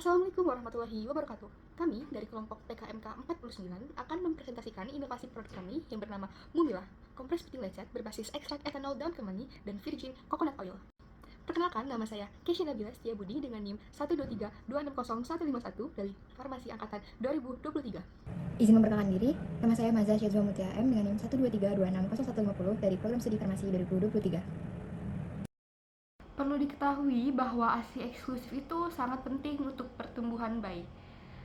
Assalamualaikum warahmatullahi wabarakatuh. Kami dari kelompok PKMK 49 akan mempresentasikan inovasi produk kami yang bernama Mumila, kompres puting lecet berbasis ekstrak etanol daun kemangi dan virgin coconut oil. Perkenalkan, nama saya Keisha Nabila Setiabudi dengan NIM 123260151 dari Farmasi Angkatan 2023. Izin memperkenalkan diri, nama saya Mazah Syazwa Mutia M dengan NIM 123260150 dari Program Studi Farmasi 2023. Perlu diketahui bahwa ASI eksklusif itu sangat penting untuk pertumbuhan bayi.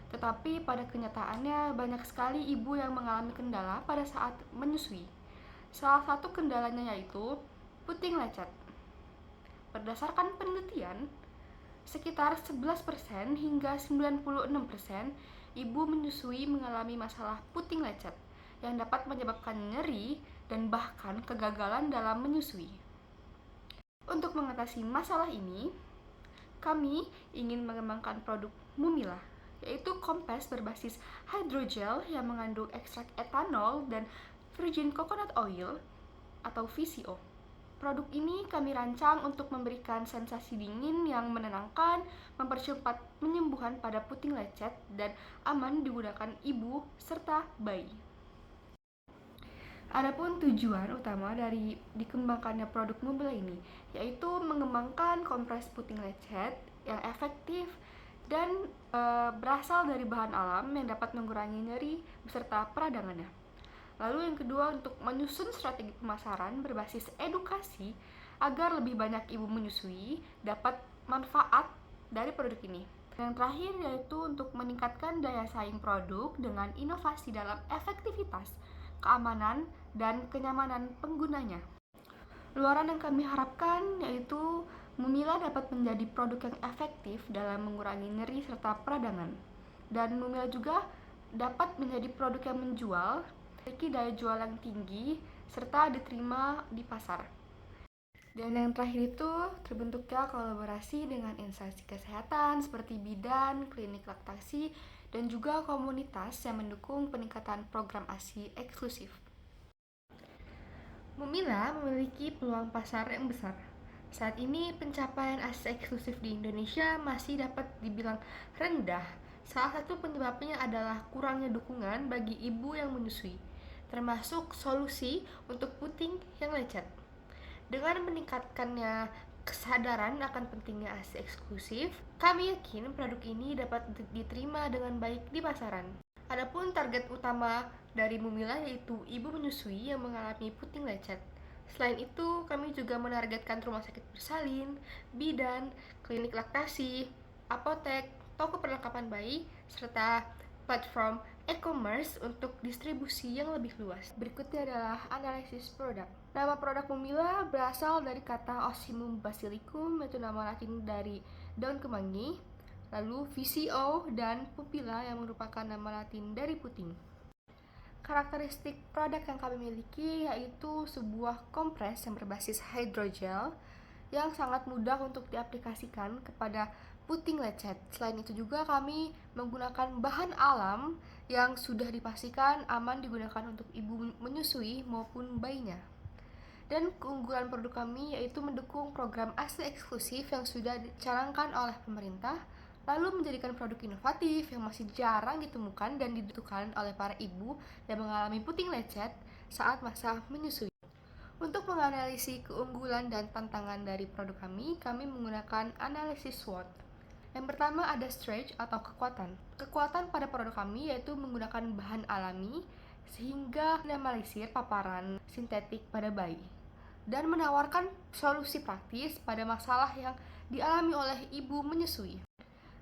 Tetapi pada kenyataannya banyak sekali ibu yang mengalami kendala pada saat menyusui. Salah satu kendalanya yaitu puting lecet. Berdasarkan penelitian, sekitar 11% hingga 96% ibu menyusui mengalami masalah puting lecet yang dapat menyebabkan nyeri dan bahkan kegagalan dalam menyusui. Untuk mengatasi masalah ini, kami ingin mengembangkan produk Mumila, yaitu kompres berbasis hydrogel yang mengandung ekstrak etanol dan virgin coconut oil atau VCO. Produk ini kami rancang untuk memberikan sensasi dingin yang menenangkan, mempercepat penyembuhan pada puting lecet, dan aman digunakan ibu serta bayi. Adapun tujuan utama dari dikembangkannya produk Mumila ini yaitu mengembangkan kompres puting lecet yang efektif dan berasal dari bahan alam yang dapat mengurangi nyeri beserta peradangannya. Lalu yang kedua, untuk menyusun strategi pemasaran berbasis edukasi agar lebih banyak ibu menyusui dapat manfaat dari produk ini. Yang terakhir yaitu untuk meningkatkan daya saing produk dengan inovasi dalam efektivitas, keamanan, dan kenyamanan penggunanya. Luaran yang kami harapkan yaitu Mumila dapat menjadi produk yang efektif dalam mengurangi nyeri serta peradangan. Dan Mumila juga dapat menjadi produk yang menjual, memiliki daya jual yang tinggi, serta diterima di pasar. Dan yang terakhir itu terbentuknya kolaborasi dengan instansi kesehatan seperti bidan, klinik laktasi, dan juga komunitas yang mendukung peningkatan program ASI eksklusif. Mumila memiliki peluang pasar yang besar. Saat ini pencapaian ASI eksklusif di Indonesia masih dapat dibilang rendah. Salah satu penyebabnya adalah kurangnya dukungan bagi ibu yang menyusui, termasuk solusi untuk puting yang lecet. Dengan meningkatkannya kesadaran akan pentingnya ASI eksklusif, kami yakin produk ini dapat diterima dengan baik di pasaran. Adapun target utama dari Mumila yaitu ibu menyusui yang mengalami puting lecet. Selain itu, kami juga menargetkan rumah sakit bersalin, bidan, klinik laktasi, apotek, toko perlengkapan bayi, serta platform e-commerce untuk distribusi yang lebih luas. Berikutnya adalah analisis produk. Nama produk Mumila berasal dari kata Ocimum basilicum, yaitu nama latin dari daun kemangi, lalu VCO dan pupila yang merupakan nama latin dari puting. Karakteristik produk yang kami miliki yaitu sebuah kompres yang berbasis hydrogel yang sangat mudah untuk diaplikasikan kepada puting lecet. Selain itu juga kami menggunakan bahan alam yang sudah dipastikan aman digunakan untuk ibu menyusui maupun bayinya. Dan keunggulan produk kami yaitu mendukung program ASI eksklusif yang sudah dicanangkan oleh pemerintah, lalu menjadikan produk inovatif yang masih jarang ditemukan dan dibutuhkan oleh para ibu yang mengalami puting lecet saat masa menyusui. Untuk menganalisis keunggulan dan tantangan dari produk kami menggunakan analisis SWOT. Yang pertama ada stretch atau kekuatan. Kekuatan pada produk kami yaitu menggunakan bahan alami sehingga meminimalisir paparan sintetik pada bayi dan menawarkan solusi praktis pada masalah yang dialami oleh ibu menyusui.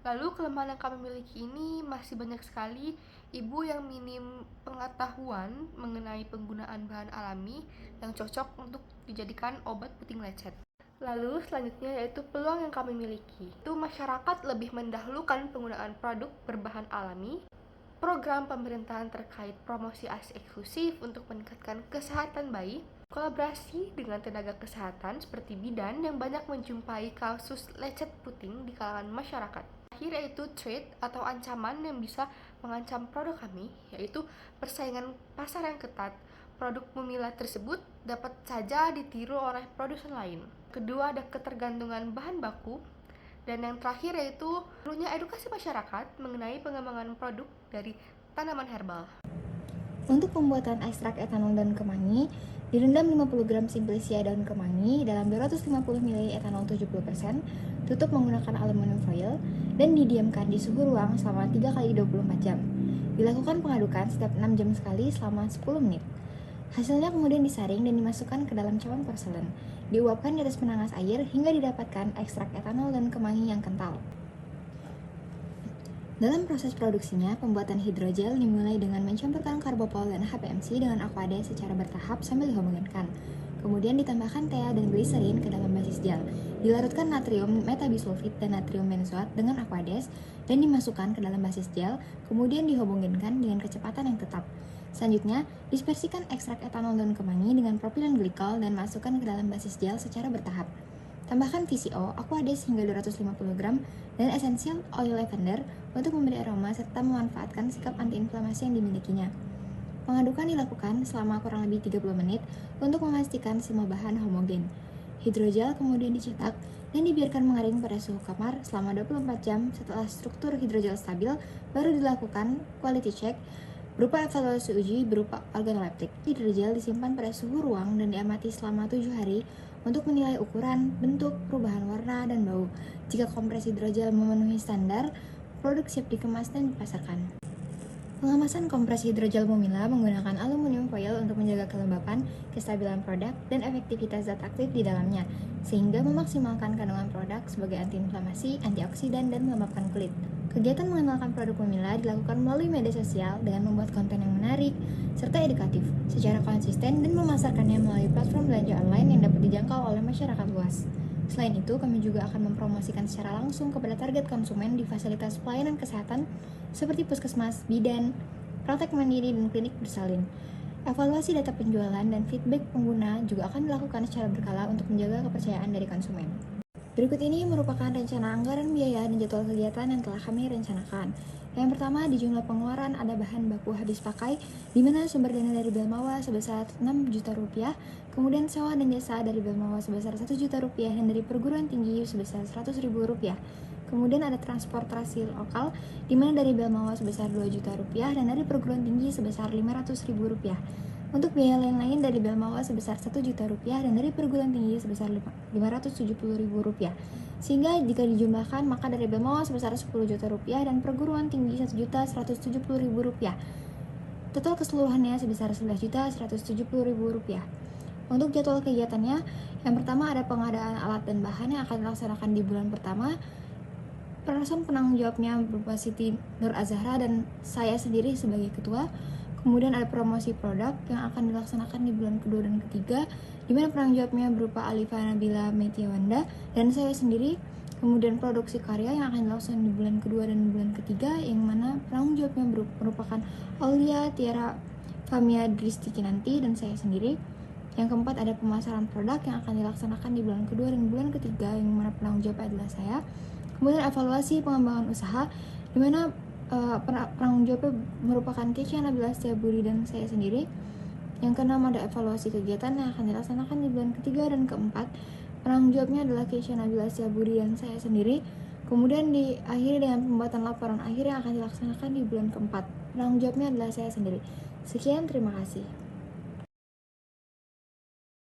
Lalu kelemahan yang kami miliki ini masih banyak sekali ibu yang minim pengetahuan mengenai penggunaan bahan alami yang cocok untuk dijadikan obat puting lecet. Lalu selanjutnya yaitu peluang yang kami miliki. Itu masyarakat lebih mendahulukan penggunaan produk berbahan alami, program pemerintahan terkait promosi ASI eksklusif untuk meningkatkan kesehatan bayi, kolaborasi dengan tenaga kesehatan seperti bidan yang banyak menjumpai kasus lecet puting di kalangan masyarakat. Akhir yaitu threat atau ancaman yang bisa mengancam produk kami, yaitu persaingan pasar yang ketat. Produk Mumila tersebut dapat saja ditiru oleh produsen lain. Kedua ada ketergantungan bahan baku. Dan yang terakhir yaitu perlunya edukasi masyarakat mengenai pengembangan produk dari tanaman herbal. Untuk pembuatan ekstrak etanol daun kemangi, direndam 50 gram Simplicia daun kemangi dalam 250 ml etanol 70%, tutup menggunakan aluminium foil, dan didiamkan di suhu ruang selama 3 kali 24 jam. Dilakukan pengadukan setiap 6 jam sekali selama 10 menit. Hasilnya kemudian disaring dan dimasukkan ke dalam cawan porselen. Diuapkan di atas penanas air hingga didapatkan ekstrak etanol dan kemangi yang kental. Dalam proses produksinya, pembuatan hidrogel dimulai dengan mencampurkan karbopol dan HPMC dengan aquades secara bertahap sambil dihomogенkan. Kemudian ditambahkan tea dan gliserin ke dalam basis gel. Dilarutkan natrium metabisulfit dan natrium benzoat dengan aquades dan dimasukkan ke dalam basis gel, kemudian dihomogенkan dengan kecepatan yang tetap. Selanjutnya, dispersikan ekstrak etanol daun kemangi dengan propilen glikol dan masukkan ke dalam basis gel secara bertahap. Tambahkan VCO, aquades hingga 250 gram, dan essential oil lavender untuk memberi aroma serta memanfaatkan sikap antiinflamasi yang dimilikinya. Pengadukan dilakukan selama kurang lebih 30 menit untuk memastikan semua bahan homogen. Hidrogel kemudian dicetak dan dibiarkan mengering pada suhu kamar selama 24 jam. Setelah struktur hidrogel stabil, baru dilakukan quality check berupa evaluasi uji berupa organoleptik. Hidrogel disimpan pada suhu ruang dan diamati selama 7 hari untuk menilai ukuran, bentuk, perubahan warna, dan bau. Jika kompres hidrogel memenuhi standar, produk siap dikemas dan dipasarkan. Pengemasan kompres hidrogel Mumila menggunakan aluminium foil untuk menjaga kelembapan, kestabilan produk, dan efektivitas zat aktif di dalamnya, sehingga memaksimalkan kandungan produk sebagai antiinflamasi, antioksidan, dan melembabkan kulit. Kegiatan mengenalkan produk Mumila dilakukan melalui media sosial dengan membuat konten yang menarik serta edukatif secara konsisten dan memasarkannya melalui platform belanja online yang dapat dijangkau oleh masyarakat luas. Selain itu, kami juga akan mempromosikan secara langsung kepada target konsumen di fasilitas pelayanan kesehatan seperti puskesmas, bidan, praktek mandiri, dan klinik bersalin. Evaluasi data penjualan dan feedback pengguna juga akan dilakukan secara berkala untuk menjaga kepercayaan dari konsumen. Berikut ini merupakan rencana anggaran biaya dan jadwal kegiatan yang telah kami rencanakan. Yang pertama, di jumlah pengeluaran ada bahan baku habis pakai, di mana sumber dana dari Belmawa sebesar 6 juta rupiah, kemudian sewa dan jasa dari Belmawa sebesar 1 juta rupiah, dan dari perguruan tinggi sebesar 100 ribu rupiah. Kemudian ada transportasi lokal, di mana dari Belmawa sebesar 2 juta rupiah, dan dari perguruan tinggi sebesar 500 ribu rupiah. Untuk biaya lain-lain dari Belmawa sebesar 1 juta rupiah dan dari perguruan tinggi sebesar 570 ribu rupiah. Sehingga jika dijumlahkan maka dari Belmawa sebesar 10 juta rupiah dan perguruan tinggi 1 juta 170 ribu rupiah. Total keseluruhannya sebesar 11 juta 170 ribu rupiah. Untuk jadwal kegiatannya, yang pertama ada pengadaan alat dan bahan yang akan dilaksanakan di bulan pertama. Person penanggung jawabnya berupa Siti Nur Azahra dan saya sendiri sebagai ketua. Kemudian ada promosi produk yang akan dilaksanakan di bulan kedua dan ketiga, di mana penanggung jawabnya berupa Alifa Nabila Metiawanda dan saya sendiri. Kemudian produksi karya yang akan dilaksanakan di bulan kedua dan bulan ketiga, yang mana penanggung jawabnya merupakan Aulia Tiara Famia Dristikinanti dan saya sendiri. Yang keempat ada pemasaran produk yang akan dilaksanakan di bulan kedua dan bulan ketiga, yang mana penanggung jawab adalah saya. Kemudian evaluasi pengembangan usaha, di mana penanggung jawabnya merupakan Keisha Nabila Setiabudi dan saya sendiri. Yang keenam ada evaluasi kegiatan yang akan dilaksanakan di bulan ketiga dan keempat. Penanggung jawabnya adalah Keisha Nabila Setiabudi dan saya sendiri. Kemudian diakhiri dengan pembuatan laporan akhir yang akan dilaksanakan di bulan keempat. Penanggung jawabnya adalah saya sendiri. Sekian, terima kasih.